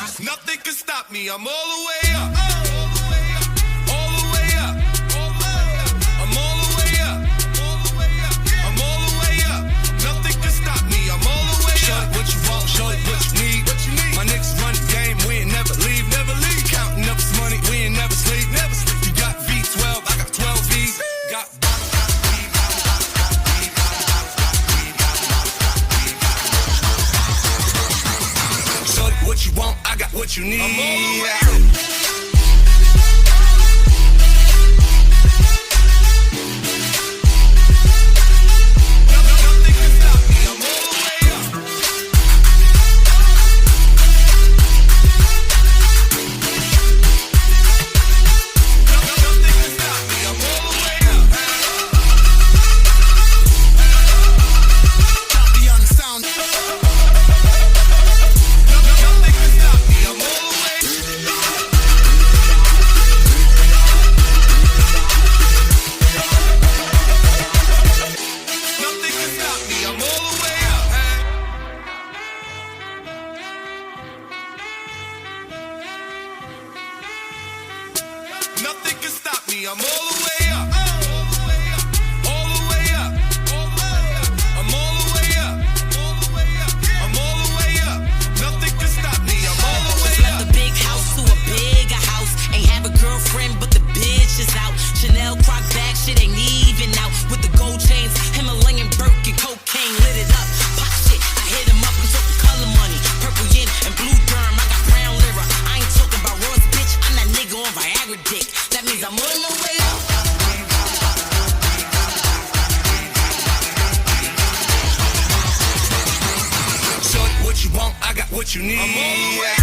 Nothing can stop me, I'm all the way up. All the way up. I'm all the way up. I'm all the way up. Nothing can stop me, I'm all the way up. Show it what you want, show it what you need. My niggas run the game, we ain't never leave. Counting up this money, we ain't never sleep. You got V12, I got 12 V's. Got show it what you want, I got what you need. I'm all the way up. Nothing can stop me, I'm all the way up. All the way up. I'm all the way up. I'm all the way up. Nothing can stop me, I'm all the way up. Left the big house to a bigger house. Ain't have a girlfriend, but the bitch is out. Chanel croc bag, shit ain't even out. With the gold chains, Himalayan Birkin, cocaine lit it up. Pop shit, I hit him up, I'm talking color money. Purple yin and blue derm, I got brown lira. I ain't talking about Ross, bitch, I'm that nigga on Viagra dick. That means I'm on the way up. Show it what you want, I got what you need. I'm all the way